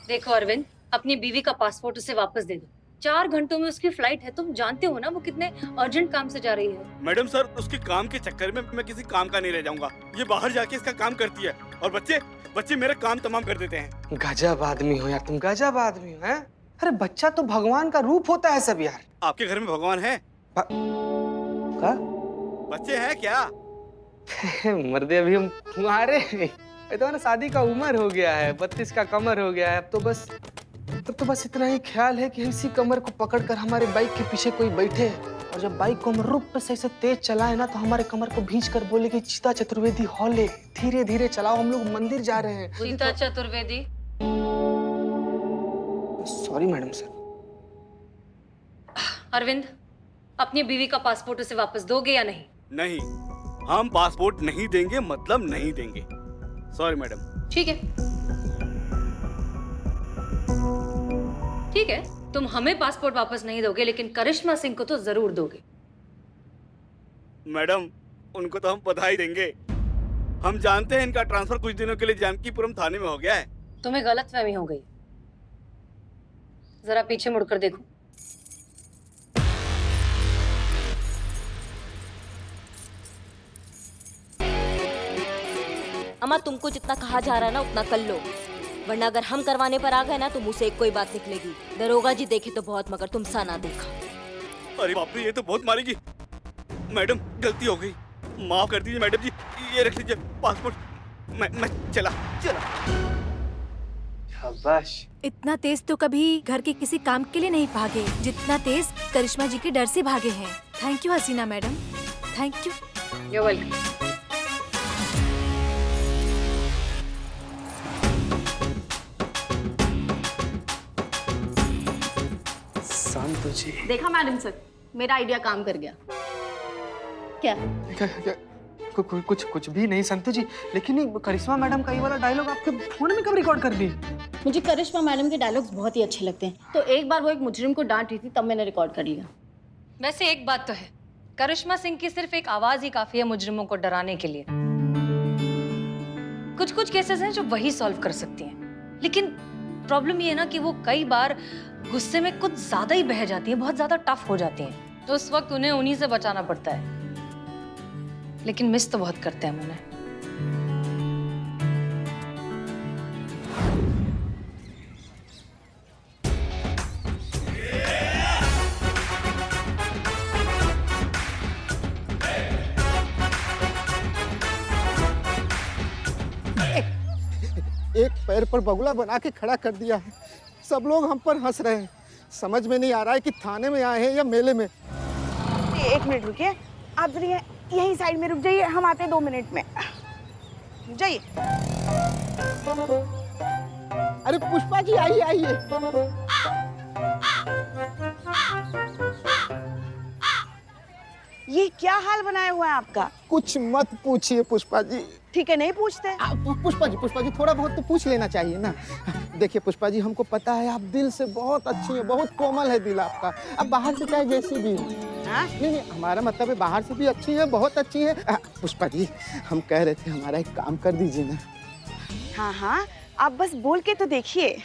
देखो अरविंद, अपनी बीवी का पासपोर्ट उसे वापस दे दो। 4 घंटों में उसकी फ्लाइट है, तुम जानते हो ना वो कितने अर्जेंट काम से जा रही है। मैडम सर, उसके काम के चक्कर में मैं किसी काम का नहीं रह जाऊंगा। ये बाहर जाके इसका काम करती है और बच्चे बच्चे मेरा काम तमाम कर देते हैं। गजब आदमी हो यार तुम, गजब आदमी हो हैं। अरे बच्चा तो भगवान का रूप होता है सब यार। आपके घर में भगवान है? का? बच्चे हैं क्या? मर्दे अभी हम तुम्हारे ये तो ना शादी का उम्र हो गया है, 32 का कमर हो गया है। अब तो बस इतना ही ख्याल है कि इसी कमर को पकड़कर हमारे बाइक के पीछे कोई बैठे और जब बाइक को हम रुक पे सही से तेज चलाए ना तो हमारे कमर को भींच कर बोले कि चीता चतुर्वेदी हौले, धीरे धीरे चलाओ, हम लोग मंदिर जा रहे हैं। Cheeta Chaturvedi? Sorry madam sir. Arvind, अपनी बीवी का पासपोर्ट उसे वापस दोगे या नहीं? नहीं, हम पासपोर्ट नहीं देंगे, मतलब नहीं देंगे। Sorry madam. ठीक है, ठीक है, तुम हमें पासपोर्ट वापस नहीं दोगे लेकिन करिश्मा सिंह को तो जरूर दोगे। मैडम, उनको तो हम बधाई देंगे। हम जानते हैं इनका ट्रांसफर कुछ दिनों के लिए जानकीपुरम थाने में हो गया है। तुम्हें गलतफहमी हो गई, जरा पीछे मुड़कर देखो। अम्मा तुमको जितना कहा जा रहा है ना उतना कर लो, वरना अगर हम करवाने पर आ गए ना तो मुंह से एक कोई बात निकलेगी। दरोगा जी देखे तो बहुत मगर तुम सा ना देखा। अरे बाप रे, ये तो बहुत मारेगी। मैडम गलती हो गई, माफ कर दीजिए मैडम जी। ये रख लीजिए पासपोर्ट। मैं चला। शाबाश। इतना तेज तो कभी घर के किसी काम के लिए नहीं भागे जितना तेज करिश्मा जी के डर से भागे हैं। Thank you Hasina madam, thank you. You're welcome. शांत जी। देखा मैडम सर, मेरा आइडिया काम कर गया। क्या? कुछ भी नहीं संतु जी, लेकिन ये करिश्मा मैडम का ये वाला डायलॉग आपके फोन में कब रिकॉर्ड कर दी? मुझे करिश्मा मैडम के डायलॉग्स बहुत ही अच्छे लगते हैं, तो एक बार वो एक मुजरिम को डांट रही थी तब मैंने रिकॉर्ड कर लिया। वैसे एक बात तो है, करिश्मा सिंह की सिर्फ एक आवाज ही काफी है मुजरिमों को डराने के लिए। कुछ कुछ केसेस हैं जो वही सॉल्व कर सकती हैं, लेकिन प्रॉब्लम ये है ना कि वो कई बार गुस्से में कुछ ज्यादा ही बह जाती है, बहुत ज्यादा टफ हो जाती हैं, तो उस वक्त उन्हें उन्हीं से बचाना पड़ता है। लेकिन मिस तो बहुत करते हैं हम उन्हें। एक पैर पर बगुला बना के खड़ा कर दिया है। सब लोग हम पर हंस रहे हैं। समझ में नहीं आ रहा है कि थाने में आए हैं या मेले में। एक मिनट रुकिए, आप जरा यहीं साइड में रुक जाइए, हम आते हैं 2 मिनट में। जाइए। अरे पुष्पा जी आइए आइए। ये क्या हाल बनाया हुआ है आपका? कुछ मत पूछिए पुष्पा जी। ठीक है, नहीं पूछते। पुष्पा जी थोड़ा बहुत तो पूछ लेना चाहिए ना। देखिए पुष्पा जी, हमको पता है आप दिल से बहुत अच्छी हैं, बहुत कोमल है दिल आपका। अब बाहर से चाहे जैसी भी हो। नहीं, हमारा मतलब है बाहर से भी अच्छी है, बहुत अच्छी है। पुष्पा जी, हम कह रहे थे हमारा एक काम कर दीजिए ना। हाँ हाँ, आप बस बोल के तो देखिए,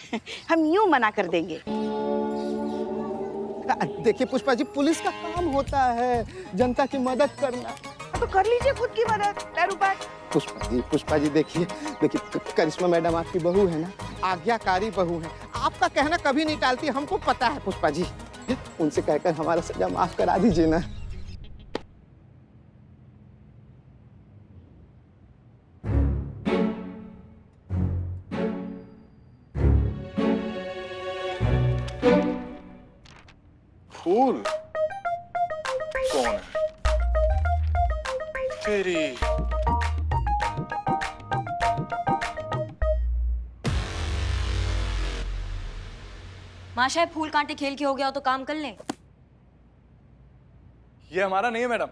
हम यूं मना कर देंगे। देखिए पुष्पा जी, पुलिस का काम होता है जनता की मदद करना। तो कर लीजिए खुद की मदद, पैर ऊपर। पुष्पा जी देखिए करिश्मा मैडम आपकी बहू है ना, आज्ञाकारी बहू है। आपका कहना कभी नहीं टालती, हमको पता है पुष्पा जी। उनसे कहकर हमारा सजा माफ करा दीजिए ना। फूल कौन है? तेरी माशा फूल कांटे खेल के हो गया हो तो काम कर लें। ये हमारा नहीं है मैडम,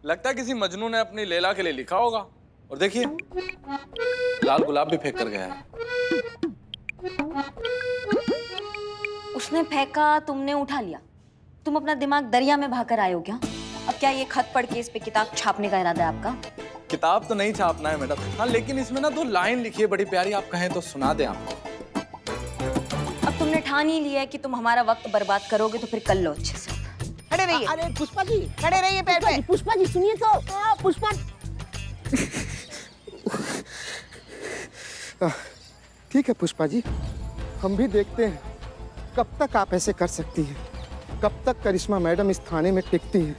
लगता है किसी मजनू ने अपनी लैला के लिए लिखा होगा। और देखिए लाल गुलाब भी फेंक कर गया है। उसने फेंका, तुमने उठा लिया। तुम अपना दिमाग दरिया में बहाकर आए हो क्या? अब क्या ये खत पढ़ के इस पे किताब छापने का इरादा है आपका? किताब तो नहीं छापना है मैडम, हाँ लेकिन इसमें ना 2 लाइन लिखी है बड़ी प्यारी, आप कहें तो सुना दें आपको। तुमने ठान ही लिया है कि तुम हमारा वक्त बर्बाद करोगे तो फिर कर लो अच्छे से। खड़े रहिए। अरे पुष्पा जी, खड़े रहिए पैर पे। पुष्पा जी सुनिए तो। पुष्पा ठीक है पुष्पा जी, हम भी देखते हैं कब तक आप ऐसे कर सकती हैं, कब तक करिश्मा मैडम इस थाने में टिकती हैं।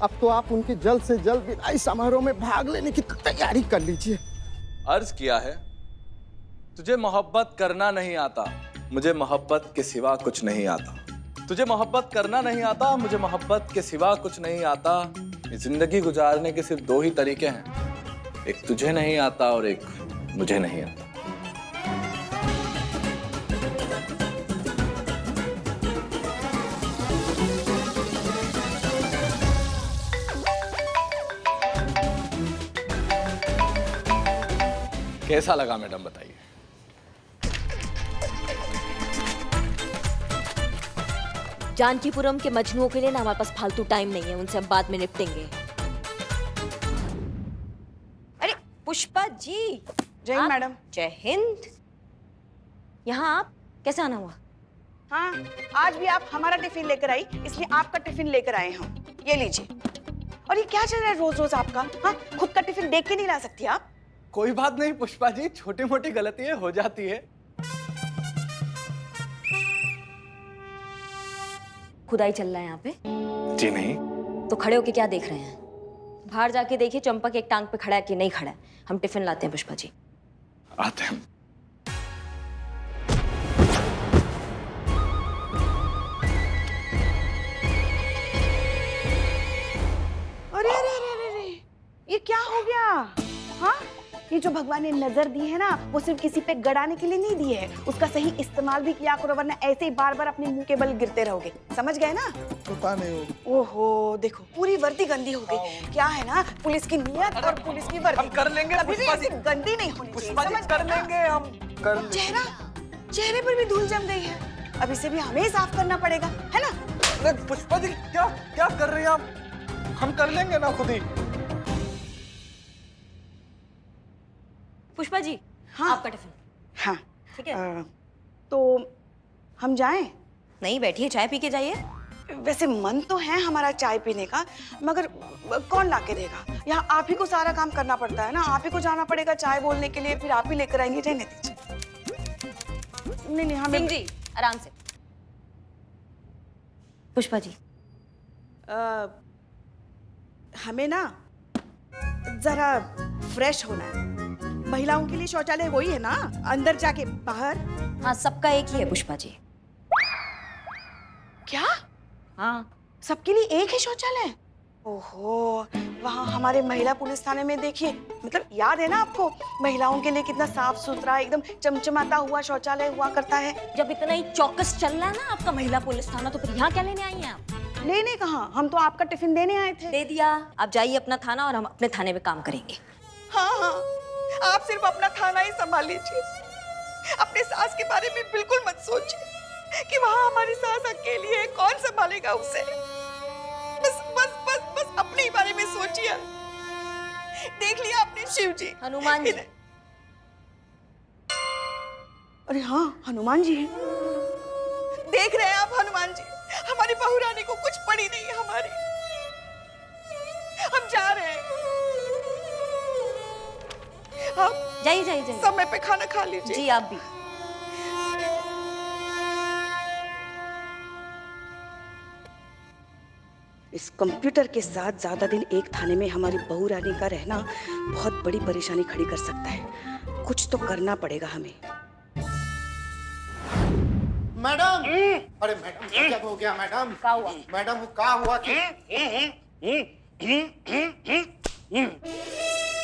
अब तो आप उनके जल्द से जल्द विदाई समारोह में भाग लेने की तैयारी कर लीजिए। अर्ज किया है, तुझे मोहब्बत करना नहीं आता, मुझे मोहब्बत के सिवा कुछ नहीं आता। तुझे मोहब्बत करना नहीं आता, मुझे मोहब्बत के सिवा कुछ नहीं आता। जिंदगी गुजारने के सिर्फ दो ही तरीके हैं, एक तुझे नहीं आता और एक मुझे नहीं आता। कैसा लगा मैडम बताइए? जानकीपुरम के मजनुओं के लिए ना हमारे पास फालतू टाइम नहीं है, उनसे हम बाद में निपटेंगे। अरे पुष्पा जी। जय हिंद मैडम। जय हिंद। यहाँ आप कैसे आना हुआ? हाँ, आज भी आप हमारा टिफिन लेकर आई, इसलिए आपका टिफिन लेकर आए हम। ये लीजिए। और ये क्या चल रहा है रोज रोज आपका? हाँ, खुद का टिफिन देख के नहीं ला सकती आप? कोई बात नहीं पुष्पा जी, छोटी मोटी गलतियां हो जाती है। खुदाई चल रहा है यहाँ पे? जी नहीं। तो खड़े होके क्या देख रहे हैं? बाहर जाके देखिए चंपक एक टांग पे खड़ा है कि नहीं खड़ा है। हम टिफिन लाते हैं पुष्पा जी। आते हैं। अरे अरे अरे अरे अरे, ये क्या हो गया? हाँ, ये जो भगवान ने नजर दी है ना, वो सिर्फ किसी पे गड़ाने के लिए नहीं दी है, उसका सही इस्तेमाल भी किया करो, वरना ऐसे ही बार बार अपने मुंह के बल गिरते रहोगे। समझ गए ना? पता नहीं। ओहो, देखो पूरी वर्दी गंदी हो गई। क्या है ना, पुलिस की नियत और पुलिस की वर्दी हम कर लेंगे कभी भी पुष्पा जी। ऐसी गंदी नहीं होनी चाहिए। पुष्पा जी समझ कर गए ना? लेंगे, हम कर लेंगे। चेहरे पर भी धूल जम गई है, अब इसे भी हमें साफ करना पड़ेगा, है ना? पुष्पा जी क्या क्या कर रही हैं आप? हम कर लेंगे ना खुद ही। पुष्पा जी, हाँ। आपका टिफिन। हाँ, ठीक है। तो हम जाएं? नहीं, बैठिए, चाय पी के जाइए। वैसे मन तो है हमारा चाय पीने का, मगर कौन ला के देगा? यहाँ आप ही को सारा काम करना पड़ता है ना, आप ही को जाना पड़ेगा चाय बोलने के लिए, फिर आप ही लेकर आएंगे। रहने दीजिए। नहीं नहीं, हमें सिंह जी आराम से। पुष्पा जी, हमें ना जरा फ्रेश होना है। महिलाओं के लिए शौचालय वही है ना, अंदर जाके बाहर? हाँ, सबका एक ही है पुष्पा जी। क्या? हाँ, सबके लिए एक ही शौचालय? ओहो, वहाँ हमारे महिला पुलिस थाने में देखिए, मतलब याद है ना आपको, महिलाओं के लिए कितना साफ सुथरा एकदम चमचमाता हुआ शौचालय हुआ करता है। जब इतना ही चौकस चल रहा है ना आपका महिला पुलिस थाना, तो फिर यहाँ क्या लेने आई हैं आप? लेने कहाँ, हम तो आपका टिफिन देने आए थे। दे दिया, आप जाइए अपना थाना और हम अपने थाने में काम करेंगे। हाँ हाँ, आप सिर्फ अपना थाना ही संभाल लीजिए, अपने सास के बारे में बिल्कुल मत सोचिए कि वहाँ हमारी सास अकेली है, कौन संभालेगा उसे। बस बस बस बस अपने ही बारे में सोचिए। देख लिया आपने शिव जी, हनुमान जी। अरे हाँ, हनुमान जी हैं। देख रहे हैं आप हनुमान जी, हमारी बहू रानी को कुछ पड़ी नहीं है हमारी। हम जा रहे हैं। आप जाइए जाइए जाइए। समय पे खाना खा लीजिए। जी आप भी। इस कंप्यूटर के साथ ज्यादा दिन एक थाने में हमारी बहू रानी का रहना बहुत बड़ी परेशानी खड़ी कर सकता है। कुछ तो करना पड़ेगा हमें। मैडम, अरे मैडम क्या हो गया मैडम? क्या हुआ? मैडम वो क्या हुआ कि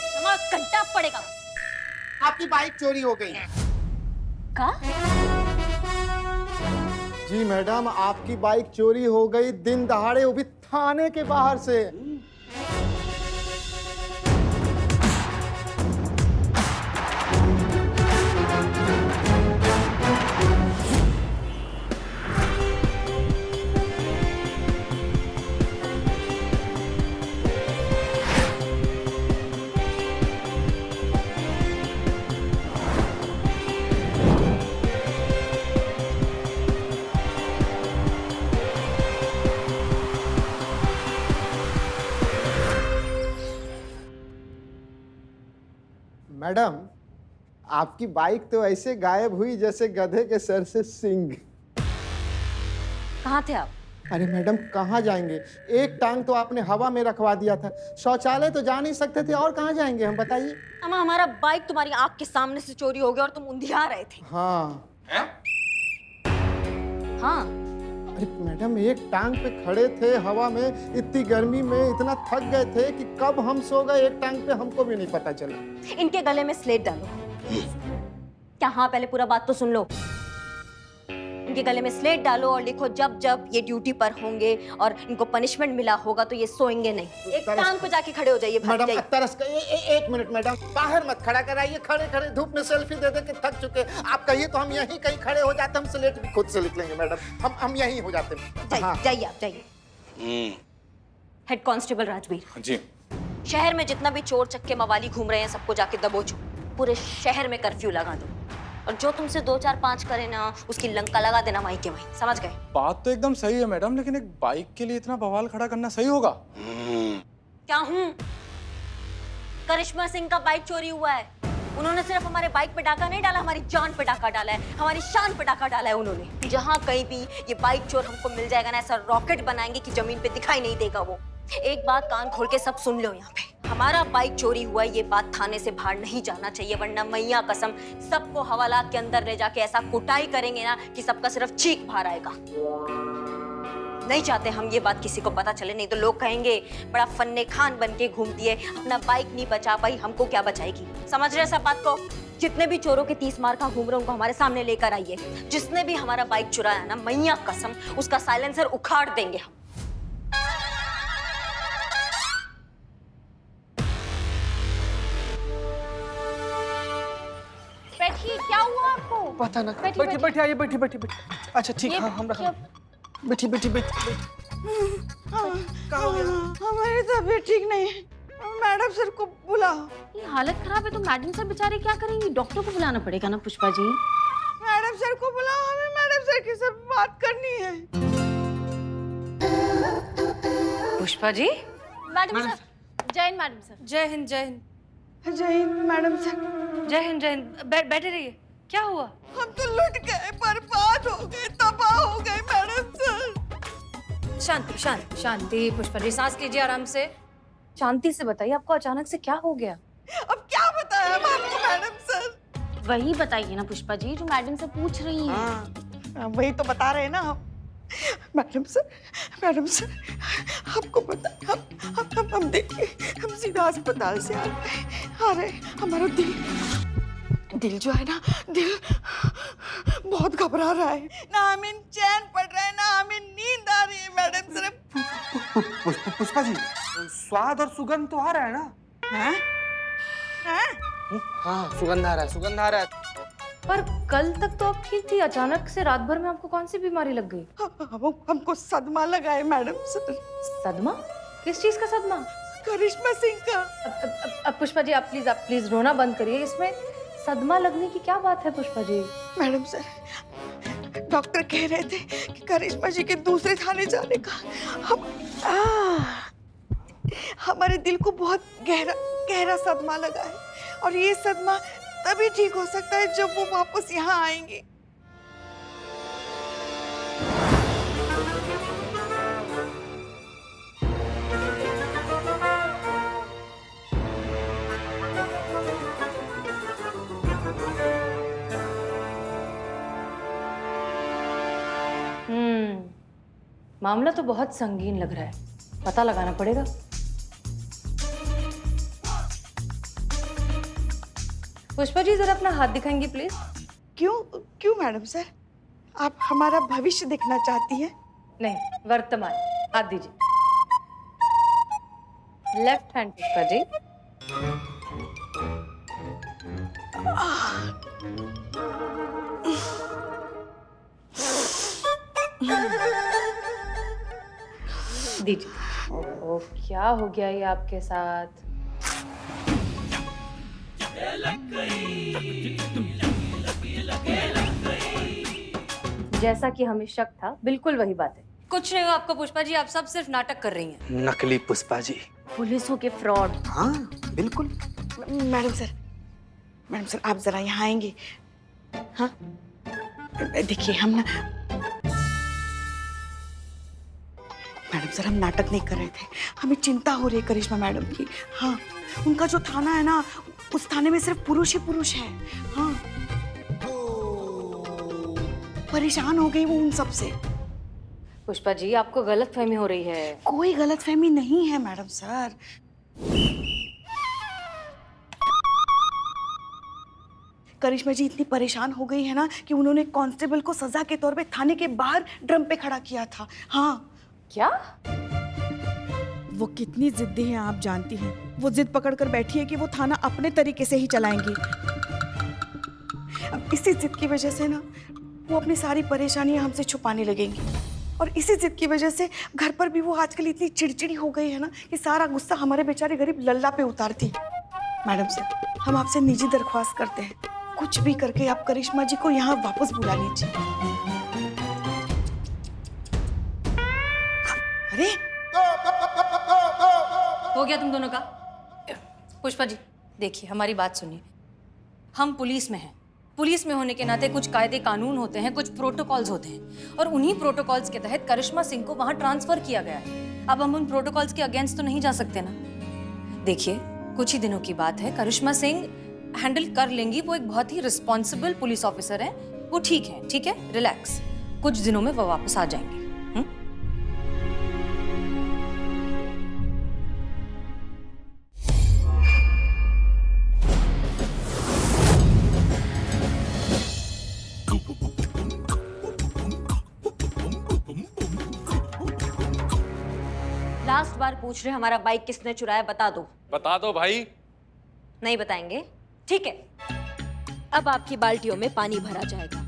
हमारा कंटा पड़ेगा। आपकी बाइक चोरी हो गई। का? जी मैडम, आपकी बाइक चोरी हो गई दिन दहाड़े, वो भी थाने के बाहर से। मैडम, आपकी बाइक तो ऐसे गायब हुई जैसे गधे के सर से सींग। कहाँ थे आप? अरे मैडम, कहाँ जाएंगे? एक टांग तो आपने हवा में रखवा दिया था। शौचालय तो जा नहीं सकते थे, और कहाँ जाएंगे हम, बताइए। अम्मा, हमारा बाइक तुम्हारी आंख के सामने से चोरी हो गया और तुम उंधिया रहे थे। हाँ। हाँ। अरे मैडम, एक टांग पे खड़े थे हवा में, इतनी गर्मी में इतना थक गए थे कि कब हम सो गए एक टांग पे हमको भी नहीं पता चला। इनके गले में स्लेट डालो। क्या? हाँ, पहले पूरा बात तो सुन लो। इनके गले में स्लेट डालो और लिखो, जब जब ये ड्यूटी पर होंगे और इनको पनिशमेंट मिला होगा तो ये सोएंगे नहीं। एक टांग पे जाके खड़े हो जाइए, भाग मैडम जाइए। तरस का एक मिनट मैडम, बाहर मत खड़ा कराइए। खड़े खड़े धूप में सेल्फी दे दे के थक चुके। आप कहिए तो हम यहीं कहीं खड़े हो जाते, हम स्लेट भी खुद से लिख लेंगे मैडम। हम यहीं हो जाते। हाँ। जाइए आप, जाइए। हेड कांस्टेबल राजवीर जी। शहर में जितना भी चोर चक्के मवाली घूम रहे हैं सबको जाके दबोचो। पूरे शहर में कर्फ्यू लगा दो और जो तुमसे 2 4 5 करे ना उसकी लंका लगा देना वहीं के वहीं। समझ गए? बात तो एकदम सही है मैडम, लेकिन एक बाइक के लिए इतना बवाल खड़ा करना सही होगा? क्या हूँ? करिश्मा सिंह का बाइक चोरी हुआ है। उन्होंने सिर्फ हमारे बाइक पे डाका नहीं डाला, हमारी जान पे डाका डाला है, हमारी शान पे डाका डाला है उन्होंने। जहाँ कहीं भी ये बाइक चोर हमको मिल जाएगा ना, ऐसा रॉकेट बनाएंगे कि जमीन पे दिखाई नहीं देगा वो। एक बात कान खोल के सब सुन लो, यहाँ पे हमारा बाइक चोरी हुआ, ये बात थाने से बाहर नहीं जाना चाहिए, वरना मैया कसम सबको हवालात के अंदर ले जाके ऐसा कुटाई करेंगे ना कि सबका सिर्फ चीख बाहर आएगा। नहीं चाहते हम ये बात किसी को पता चले, नहीं तो लोग कहेंगे बड़ा फन्ने खान बन के घूमती है, अपना बाइक नहीं बचा पाई, हमको क्या बचाएगी। समझ रहे सब बात को? जितने भी चोरों के 30 मार का घूम रहे उनको हमारे सामने लेकर आइए। जिसने भी हमारा बाइक चुराया ना, मैया कसम उसका साइलेंसर उखाड़ देंगे हम। बैठिए, क्या हुआ आपको? पता ना। बैठिए, बैठिए बैठिए, आइए, बैठिए बैठिए बैठिए। अच्छा ठीक, हाँ हम रखा। बैठिए बैठिए बैठिए। हमारी तबीयत ठीक नहीं है, मैडम सर को बुलाओ। ये हालत खराब है तो मैडम सर बेचारे क्या करेंगी? डॉक्टर को बुलाना पड़ेगा ना पुष्पा जी। मैडम सर को बुलाओ, हमें मैडम सर के साथ बात करनी है। पुष्पा जी। मैडम सर, जय हिंद मैडम सर। जय हिंद, जय हिंद। जय हिंद मैडम सर। जय हिंद, जय हिंद। बैठे रहिए। क्या हुआ? हम तो लुट गए, बर्बाद हो गए, तबाह हो गए मैडम सर। शांति शांति शांति पुष्पा जी, सांस लीजिए आराम से। शांति से बताइए, आपको अचानक से क्या हो गया? अब क्या बताया आपको मैडम सर? वही बताइए ना पुष्पा जी जो मैडम से पूछ रही हैं। हाँ, वही तो बता रहे हैं ना हम। मैडम सर आपको पता, हम देखिए, हम सीधा अस्पताल से आ रहे, हमारा दिल जो है ना, दिल बहुत घबरा रहा है, ना हमें चैन पड़ रहा है, ना हमें नींद आ रही है मैडम सर। पुष्पा जी, स्वाद और सुगंध तो आ रहा है ना? हैं? हाँ, सुगंध आ रहा है, सुगंध आ रहा है। पर कल तक तो आप ठीक थी, अचानक से रात भर में आपको कौन सी बीमारी लग गई? हमको सदमा लगा है मैडम सर। सदमा? किस चीज का सदमा? करिश्मा सिंह का। अब पुष्पा जी, आप प्लीज रोना बंद करिए। इसमें सदमा लगने की क्या बात है Pushpa ji? Madam sir, doctor कह रहे थे कि करिश्मा जी के दूसरे थाने जाने का हमारे दिल को बहुत गहरा सदमा लगा है, और ये सदमा तभी ठीक हो सकता है जब वो वापस यहाँ आएंगे। मामला तो बहुत संगीन लग रहा है, पता लगाना पड़ेगा। पुष्पा जी, जरा अपना हाथ दिखाएंगी प्लीज। क्यों मैडम सर? आप हमारा भविष्य देखना चाहती हैं? नहीं, वर्तमान। हाथ दीजिए। Left hand Pushpa ji. दीजिए। ओह, क्या हो गया ये आपके साथ? जैसा कि हमें शक था, बिल्कुल वही बात है। कुछ नहीं हुआ आपको पुष्पा जी, आप सब सिर्फ नाटक कर रही हैं। नकली पुष्पा जी। पुलिसों के फ्रॉड। हाँ बिल्कुल। मैडम सर, मैडम सर आप जरा यहाँ आएंगे? हाँ देखिए हम ना मैडम सर हम नाटक नहीं कर रहे थे, हमें चिंता हो रही है करिश्मा मैडम की। हाँ उनका जो थाना है ना, उस थाने में सिर्फ पुरुष ही पुरुष है। हाँ परेशान हो गई वो उन सब से। पुष्पा जी आपको गलतफहमी हो रही है। कोई गलतफहमी नहीं है मैडम सर। करिश्मा जी इतनी परेशान हो गई है ना कि उन्होंने कांस्टेबल को सजा के तौर पे थाने के बाहर ड्रम पे खड़ा किया था। हाँ क्या? वो कितनी जिद्दी है आप जानती हैं। वो जिद पकड़ कर बैठी है कि वो थाना अपने तरीके से ही चलाएंगी। अब इसी जिद की वजह से ना वो अपनी सारी परेशानियां हमसे छुपाने लगेंगी, और इसी जिद की वजह से घर पर भी वो आजकल इतनी चिड़चिड़ी हो गई है ना कि सारा गुस्सा हमारे बेचारे गरीब लल्ला पे उतारती है। मैडम सर हम आपसे निजी दरख्वास्त करते हैं, कुछ भी करके आप करिश्मा जी को यहाँ वापस बुला लीजिए। अरे हो गया तुम दोनों का? पुष्पा जी देखिए हमारी बात सुनिए, हम पुलिस में हैं। पुलिस में होने के नाते कुछ कायदे कानून होते हैं, कुछ प्रोटोकॉल्स होते हैं, और उन्हीं प्रोटोकॉल्स के तहत करिश्मा सिंह को वहां ट्रांसफर किया गया है। अब हम उन प्रोटोकॉल्स के अगेंस्ट तो नहीं जा सकते ना। देखिए कुछ ही दिनों की बात है, करिश्मा सिंह हैंडल कर लेंगी। वो एक बहुत ही रिस्पॉन्सिबल पुलिस ऑफिसर है, वो ठीक है, रिलैक्स। कुछ दिनों में वो वापस आ जाएंगे। लास्ट बार पूछ रहे हमारा बाइक किसने चुराया, बता दो। बता दो भाई। नहीं बताएंगे? ठीक है, अब आपकी बाल्टियों में पानी भरा जाएगा।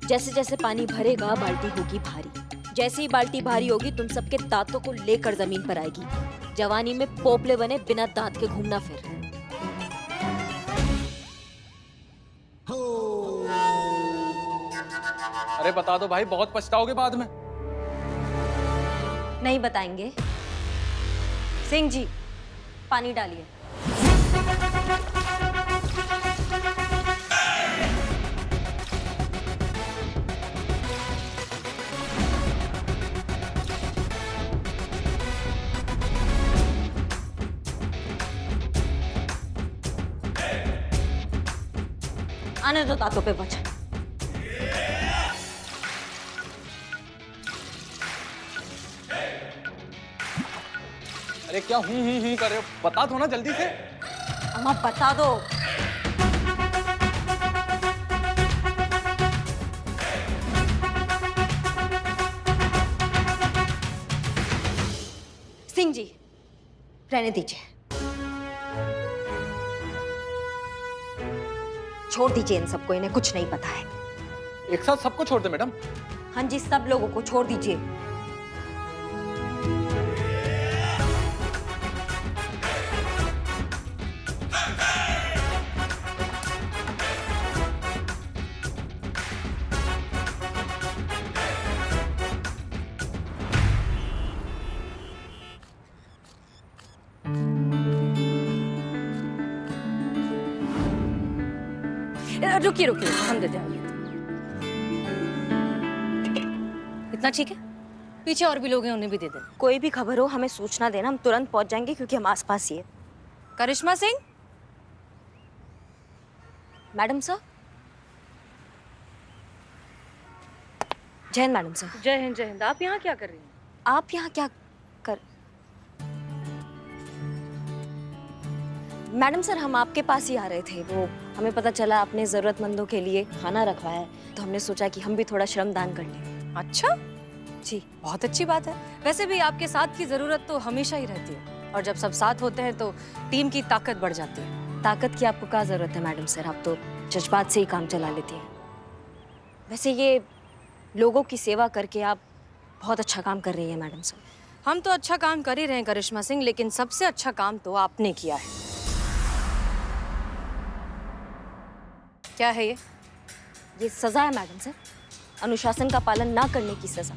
जैसे जैसे पानी भरेगा बाल्टी होगी भारी। जैसे ही बाल्टी भारी होगी तुम सबके दांतों को लेकर जमीन पर आएगी। जवानी में पोपले बने बिना दांत के घूमना फिर। अरे बता दो भाई, बहुत पछताओगे बाद में। नहीं बताएंगे? सिंह जी पानी डालिए। आने दो दांतों पे वजन। अरे क्या हूँ कर रहे हो? बता दो ना जल्दी से। अम्मा बता दो। सिंह जी रहने दीजिए, छोड़ दीजिए इन सबको, इन्हें कुछ नहीं पता है। एक साथ सबको छोड़ दे मैडम। हाँ जी सब लोगों को छोड़ दीजिए। रुकिए हम देते हैं। इतना ठीक है? पीछे और भी लोग हैं, उन्हें भी दे देना। कोई भी खबर हो हमें सूचना देना, हम तुरंत पहुंच जाएंगे क्योंकि हम आसपास ही है। करिश्मा सिंह। Madam sir. जय हिंद मैडम सर। जय हिंद। आप यहाँ क्या कर रही हैं? आप यहाँ क्या कर? मैडम सर हम आपके पास ही आ रहे थे। वो हमें पता चला आपने जरूरतमंदों के लिए खाना रखवाया है, तो हमने सोचा कि हम भी थोड़ा श्रमदान कर लें। अच्छा जी बहुत अच्छी बात है। वैसे भी आपके साथ की जरूरत तो हमेशा ही रहती है, और जब सब साथ होते हैं तो टीम की ताकत बढ़ जाती है। ताकत की आपको क्या जरूरत है मैडम सर, आप तो जज्बात से ही काम चला लेती हैं। वैसे ये लोगों की सेवा करके आप बहुत अच्छा काम कर रही है मैडम सर। हम तो अच्छा काम कर ही रहे हैं करिश्मा सिंह, लेकिन सबसे अच्छा काम तो आपने किया है। क्या है ये सजा है मैडम सर, अनुशासन का पालन ना करने की सजा,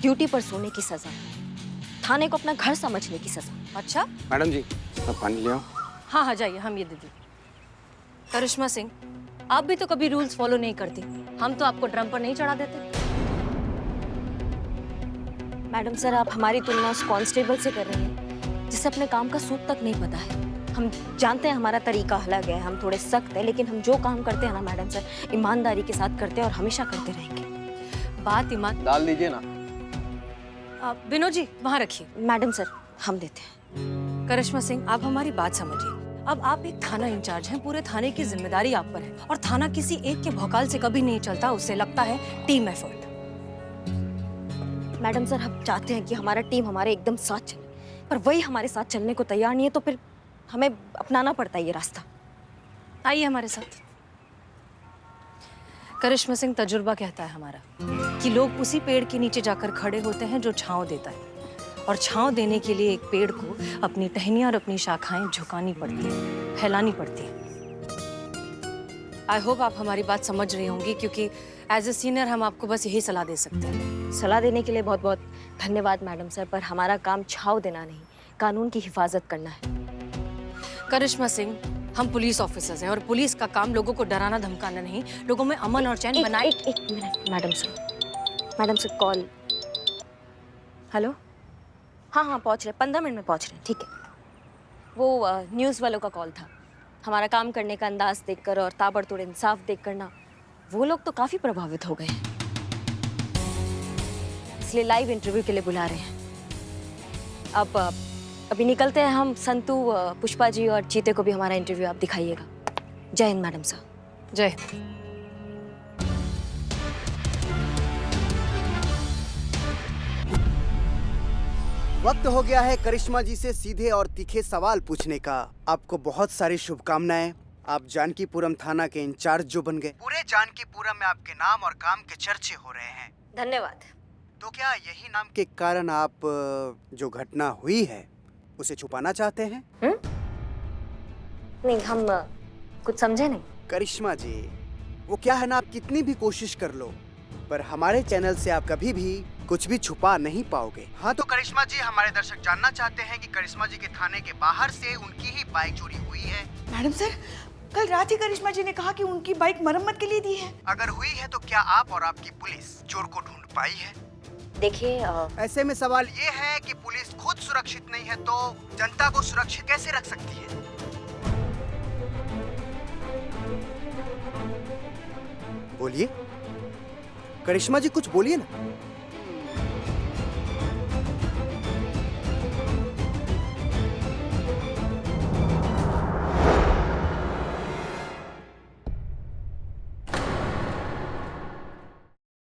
ड्यूटी पर सोने की सजा, थाने को अपना घर समझने की सजा। अच्छा मैडम जी मैं पानी ले आऊं? हाँ जाइए, हम ये दे दी। करिश्मा सिंह, आप भी तो कभी रूल्स फॉलो नहीं करती। हम तो आपको ड्रम पर नहीं चढ़ा देते। मैडम सर, आप हमारी तुलना उस कांस्टेबल से कर रही हैं जिसे अपने काम का सूद तक नहीं पता है। हम जानते हैं हमारा तरीका अलग है, हम थोड़े सख्त हैं, लेकिन हम जो काम करते हैं ना मैडम सर, ईमानदारी के साथ करते हैं और हमेशा करते रहेंगे। बात ईमान। डाल दीजिए ना। विनोद जी वहाँ रखिए। मैडम सर, हम देते हैं। करिश्मा सिंह, आप हमारी बात समझिए। अब आप एक थाना इंचार्ज हैं, पूरे थाने की जिम्मेदारी आप पर है और थाना किसी एक के भौकाल से कभी नहीं चलता, उससे लगता है टीम एफर्ट। मैडम सर, हम चाहते हैं कि हमारा टीम हमारे एकदम साथ चले, पर वही हमारे साथ चलने को तैयार नहीं है, तो फिर हमें अपनाना पड़ता है ये रास्ता। आइए हमारे साथ। करिश्मा सिंह, तजुर्बा कहता है हमारा कि लोग उसी पेड़ के नीचे जाकर खड़े होते हैं जो छांव देता है, और छांव देने के लिए एक पेड़ को अपनी टहनियां और अपनी शाखाएं झुकानी पड़ती है, फैलानी पड़ती है। आई होप आप हमारी बात समझ रही होंगी, क्योंकि एज ए सीनियर हम आपको बस यही सलाह दे सकते हैं। सलाह देने के लिए बहुत बहुत धन्यवाद मैडम सर, पर हमारा काम छाव देना नहीं, कानून की हिफाजत करना है। करिश्मा सिंह, हम पुलिस ऑफिसर्स हैं और पुलिस का काम लोगों को डराना धमकाना नहीं, लोगों में अमन और चैन बनाए। एक minute madam sir call. Hello, हाँ पहुंच रहे, 15 मिनट में पहुंच रहे हैं। ठीक है। वो न्यूज़ वालों का कॉल था। हमारा काम करने का अंदाज देखकर और ताबड़तोड़ इंसाफ देखकर ना वो लोग तो काफी प्रभावित हो गए हैं, इसलिए लाइव इंटरव्यू के लिए बुला रहे हैं। अब अभी निकलते हैं हम। संतू, पुष्पा जी और चीते को भी हमारा इंटरव्यू आप दिखाइएगा। जय हिंद मैडम साहब। जय हिंद। वक्त हो गया है करिश्मा जी से सीधे और तीखे सवाल पूछने का। आपको बहुत सारी शुभकामनाएं। आप जानकीपुरम थाना के इंचार्ज जो बन गए। पूरे जानकीपुरम में आपके नाम और काम के चर्चे हो रहे हैं। धन्यवाद। तो क्या यही नाम के कारण आप जो घटना हुई है उसे छुपाना चाहते हैं? नहीं, हम कुछ समझे नहीं। करिश्मा जी, वो क्या है ना, आप कितनी भी कोशिश कर लो पर हमारे चैनल से आप कभी भी कुछ भी छुपा नहीं पाओगे। हाँ तो करिश्मा जी, हमारे दर्शक जानना चाहते हैं कि करिश्मा जी के थाने के बाहर से उनकी ही बाइक चोरी हुई है। मैडम सर, कल रात ही करिश्मा जी ने कहा कि उनकी बाइक मरम्मत के लिए दी है। अगर हुई है तो क्या आप और आपकी पुलिस चोर को ढूंढ पाई है? देखिए, ऐसे में सवाल ये है कि पुलिस खुद सुरक्षित नहीं है तो जनता को सुरक्षित कैसे रख सकती है? बोलिए करिश्मा जी, कुछ बोलिए ना।